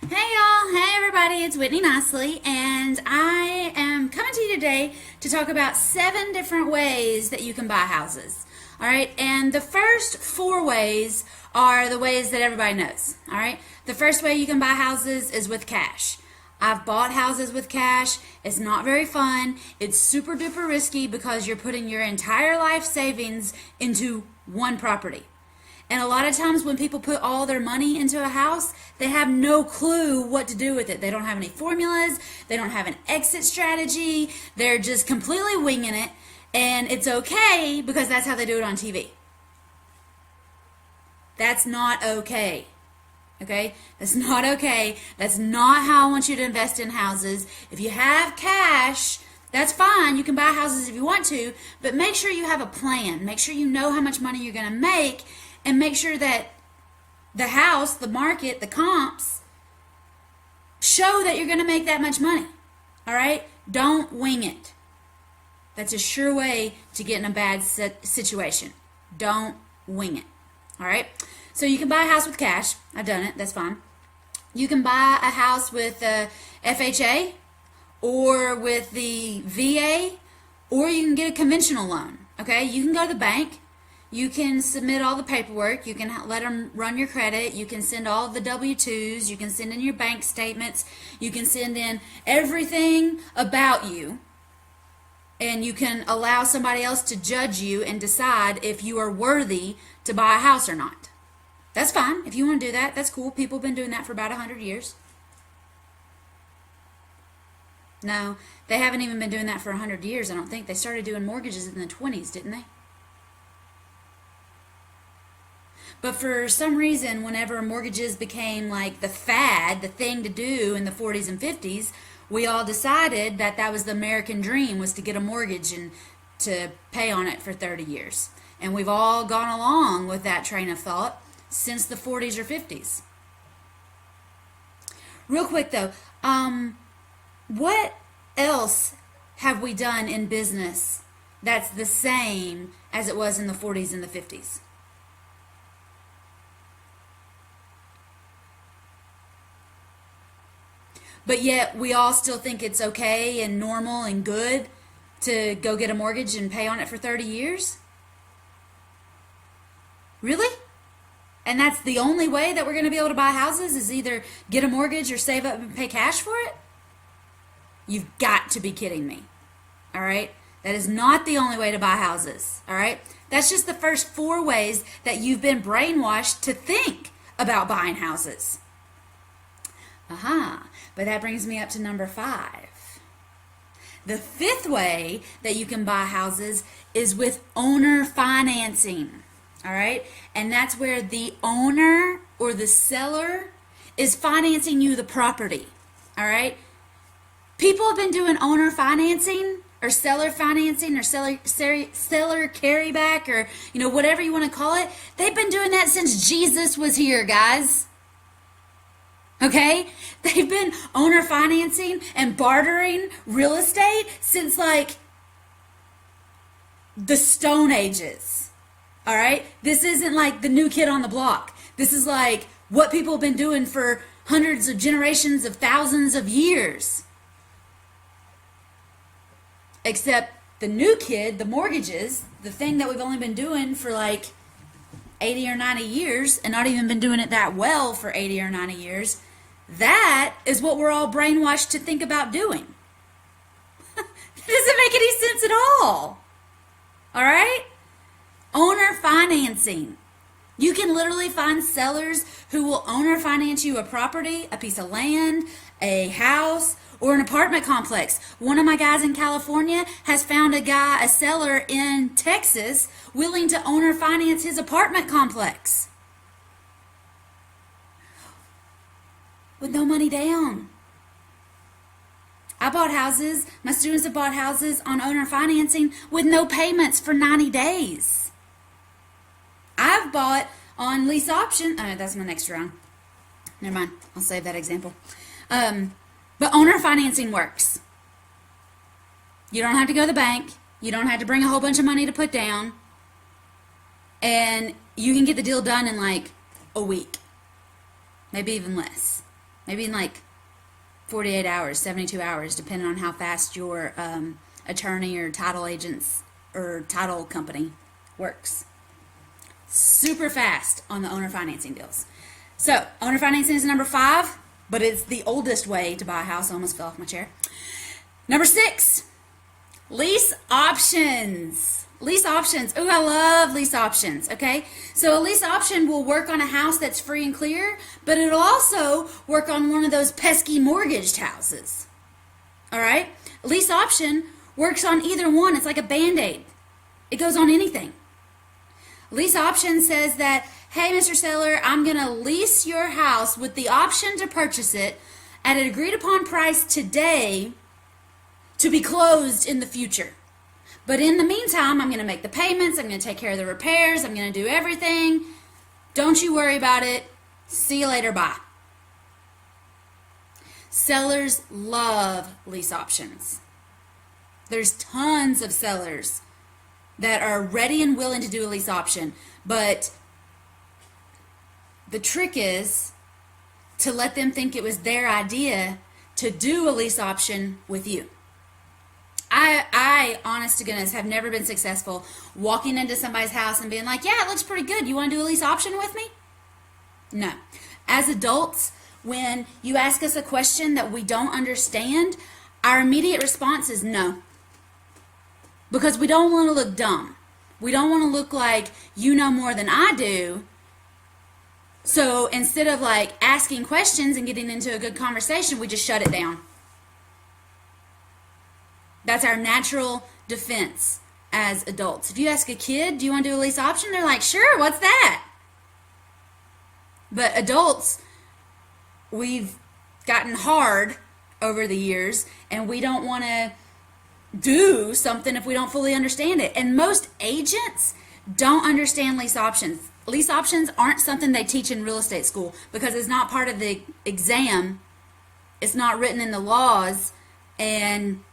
Hey y'all, hey everybody, it's Whitney Nicely, and I am coming to you today to talk about 7 different ways that you can buy houses. Alright, and the first 4 ways are the ways that everybody knows. Alright, the first way you can buy houses is with cash. I've bought houses with cash. It's not very fun. It's super duper risky because you're putting your entire life savings into one property. And a lot of times when people put all their money into a house, they have no clue what to do with it. They don't have any formulas. They don't have an exit strategy. They're just completely winging it. And it's okay because that's how they do it on TV. That's not okay. Okay? That's not okay. That's not how I want you to invest in houses. If you have cash, that's fine. You can buy houses if you want to, but make sure you have a plan. Make sure you know how much money you're going to make, and make sure that the house, the market, the comps show that you're going to make that much money. All right? Don't wing it. That's a sure way to get in a bad situation. Don't wing it. All right? So you can buy a house with cash. I've done it. That's fine. You can buy a house with FHA or with the VA, or you can get a conventional loan. Okay? You can go to the bank. You can submit all the paperwork. You can let them run your credit. You can send all the W-2s. You can send in your bank statements. You can send in everything about you. And you can allow somebody else to judge you and decide if you are worthy to buy a house or not. That's fine. If you want to do that, that's cool. People have been doing that for about 100 years. No, they haven't even been doing that for 100 years, I don't think. They started doing mortgages in the 20s, didn't they? But for some reason, whenever mortgages became like the fad, the thing to do in the 40s and 50s, we all decided that that was the American dream, was to get a mortgage and to pay on it for 30 years. And we've all gone along with that train of thought since the 40s or 50s. Real quick though, what else have we done in business that's the same as it was in the 40s and the 50s? But yet we all still think it's okay and normal and good to go get a mortgage and pay on it for 30 years? Really? And that's the only way that we're going to be able to buy houses, is either get a mortgage or save up and pay cash for it? You've got to be kidding me. All right? That is not the only way to buy houses. All right? That's just the first 4 ways that you've been brainwashed to think about buying houses. Aha. But that brings me up to number 5. The 5th way that you can buy houses is with owner financing. All right? And that's where the owner or the seller is financing you the property. All right? People have been doing owner financing or seller financing or seller carryback, or whatever you want to call it. They've been doing that since Jesus was here, guys. Okay? They've been owner financing and bartering real estate since like the Stone Ages. All right? This isn't like the new kid on the block. This is like what people have been doing for hundreds of generations of thousands of years. Except the new kid, the mortgages, the thing that we've only been doing for like 80 or 90 years, and not even been doing it that well for 80 or 90 years, that is what we're all brainwashed to think about doing. That doesn't make any sense at all. All right? Owner financing. You can literally find sellers who will owner finance you a property, a piece of land, a house, or an apartment complex. One of my guys in California has found a seller in Texas willing to owner finance his apartment complex with no money down. I bought houses, my students have bought houses on owner financing with no payments for 90 days. I've bought on Lease Options. That's my next round. Never mind. I'll save that example. But owner financing works. You don't have to go to the bank. You don't have to bring a whole bunch of money to put down. And you can get the deal done in like a week. Maybe even less. maybe in like 48 hours, 72 hours, depending on how fast your attorney or title agents or title company works. Super fast on the owner financing deals. So owner financing is number 5, but it's the oldest way to buy a house. I almost fell off my chair. Number 6, lease options. Lease options. Oh, I love lease options. Okay, so a lease option will work on a house that's free and clear, but it'll also work on one of those pesky mortgaged houses. All right, a lease option works on either one. It's like a Band-Aid. It goes on anything. Lease option says that, hey, Mr. Seller, I'm going to lease your house with the option to purchase it at an agreed upon price today to be closed in the future. But in the meantime, I'm going to make the payments. I'm going to take care of the repairs. I'm going to do everything. Don't you worry about it. See you later. Bye. Sellers love lease options. There's tons of sellers that are ready and willing to do a lease option, but the trick is to let them think it was their idea to do a lease option with you. I, honest to goodness, have never been successful walking into somebody's house and being like, yeah, it looks pretty good. You want to do a lease option with me? No. As adults, when you ask us a question that we don't understand, our immediate response is no. Because we don't want to look dumb. We don't want to look like you know more than I do. So instead of like asking questions and getting into a good conversation, we just shut it down. That's our natural defense as adults. If you ask a kid, do you want to do a lease option? They're like, sure, what's that? But adults, we've gotten hard over the years, and we don't want to do something if we don't fully understand it. And most agents don't understand lease options. Lease options aren't something they teach in real estate school because it's not part of the exam. It's not written in the laws, and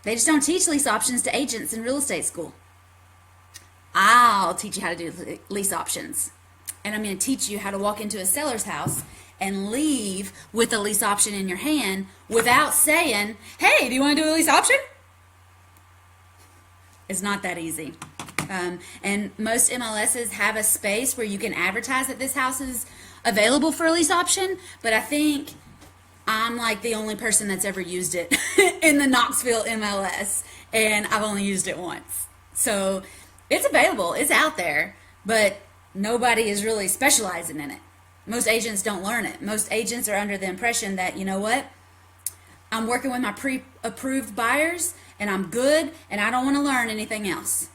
they just don't teach lease options to agents in real estate school. I'll teach you how to do lease options. And I'm going to teach you how to walk into a seller's house and leave with a lease option in your hand without saying, hey, do you want to do a lease option? It's not that easy. And most MLSs have a space where you can advertise that this house is available for a lease option, but I think I'm like the only person that's ever used it in the Knoxville MLS, and I've only used it once. So it's available, it's out there, but nobody is really specializing in it. Most agents don't learn it. Most agents are under the impression that, you know what, I'm working with my pre-approved buyers, and I'm good, and I don't want to learn anything else.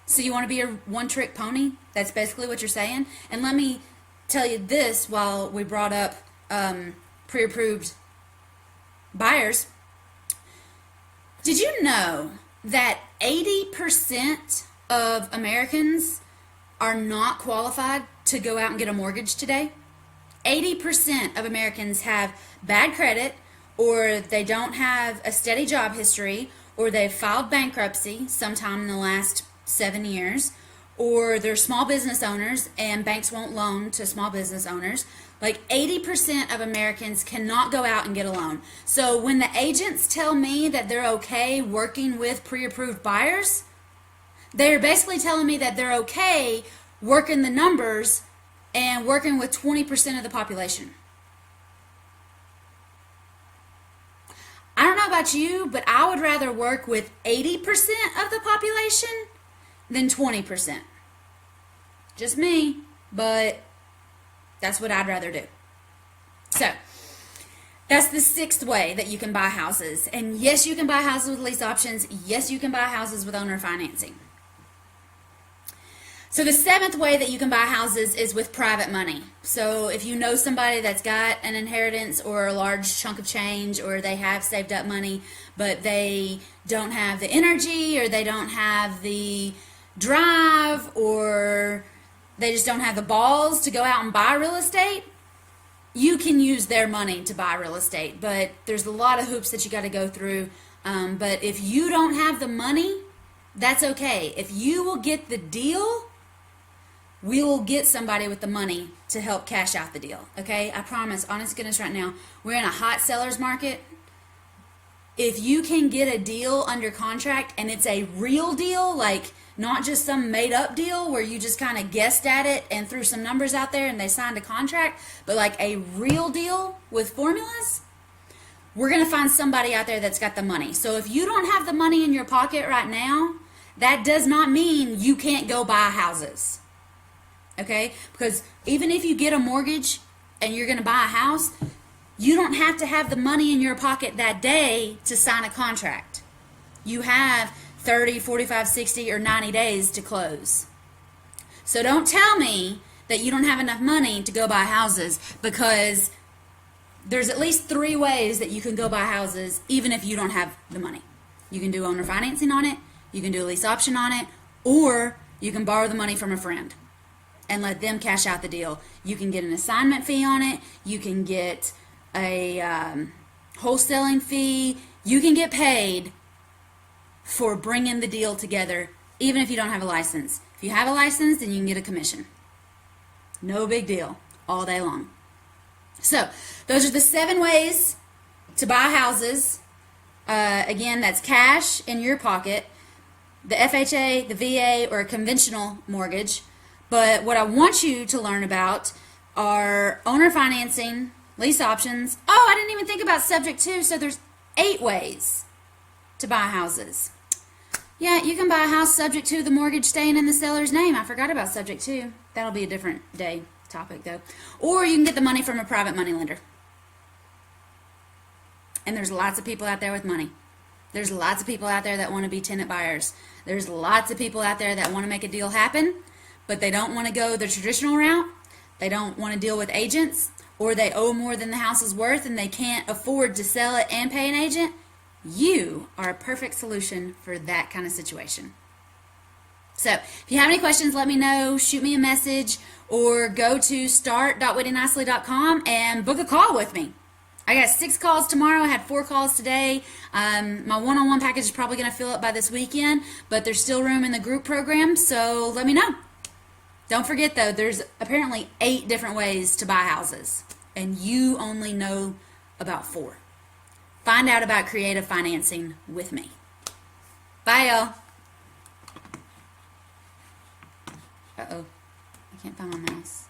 So you want to be a one-trick pony? That's basically what you're saying. And let me tell you this while we brought up pre-approved buyers. Did you know that 80% of Americans are not qualified to go out and get a mortgage today? 80% of Americans have bad credit, or they don't have a steady job history, or they've filed bankruptcy sometime in the last 7 years, or they're small business owners and banks won't loan to small business owners. Like 80% of Americans cannot go out and get a loan. So when the agents tell me that they're okay working with pre-approved buyers, they're basically telling me that they're okay working the numbers and working with 20% of the population. I don't know about you, but I would rather work with 80% of the population than 20%. Just me, but that's what I'd rather do. So, that's the 6th way that you can buy houses. And yes, you can buy houses with lease options. Yes, you can buy houses with owner financing. So the 7th way that you can buy houses is with private money. So if you know somebody that's got an inheritance or a large chunk of change, or they have saved up money, but they don't have the energy, or they don't have the drive, or they just don't have the balls to go out and buy real estate, you can use their money to buy real estate. But there's a lot of hoops that you got to go through. But if you don't have the money, that's okay. If you will get the deal, we will get somebody with the money to help cash out the deal. Okay, I promise, honest goodness, right now we're in a hot seller's market. If you can get a deal under contract and it's a real deal, like not just some made up deal where you just kind of guessed at it and threw some numbers out there and they signed a contract, but like a real deal with formulas, we're going to find somebody out there that's got the money. So if you don't have the money in your pocket right now, that does not mean you can't go buy houses. Okay? Because even if you get a mortgage and you're going to buy a house, you don't have to have the money in your pocket that day to sign a contract. You have 30, 45, 60, or 90 days to close. So don't tell me that you don't have enough money to go buy houses, because there's at least 3 ways that you can go buy houses even if you don't have the money. You can do owner financing on it, you can do a lease option on it, or you can borrow the money from a friend and let them cash out the deal. You can get an assignment fee on it, you can get a wholesaling fee, you can get paid for bringing the deal together even if you don't have a license. If you have a license, then you can get a commission. No big deal, all day long. So those are the 7 ways to buy houses. Again, that's cash in your pocket, the FHA, the VA, or a conventional mortgage. But what I want you to learn about are owner financing, lease options. Oh, I didn't even think about subject to. So there's 8 ways to buy houses. Yeah, you can buy a house subject to the mortgage staying in the seller's name. I forgot about subject to. That'll be a different day topic though. Or you can get the money from a private money lender. And there's lots of people out there with money. There's lots of people out there that want to be tenant buyers. There's lots of people out there that want to make a deal happen, but they don't want to go the traditional route. They don't want to deal with agents, or they owe more than the house is worth and they can't afford to sell it and pay an agent. You are a perfect solution for that kind of situation. So if you have any questions, let me know. Shoot me a message or go to start.whitneynicely.com and book a call with me. I got 6 calls tomorrow. I had 4 calls today. My one-on-one package is probably going to fill up by this weekend, but there's still room in the group program, so let me know. Don't forget, though, there's apparently 8 different ways to buy houses, and you only know about 4. Find out about creative financing with me. Bye, y'all. Uh-oh. I can't find my mouse.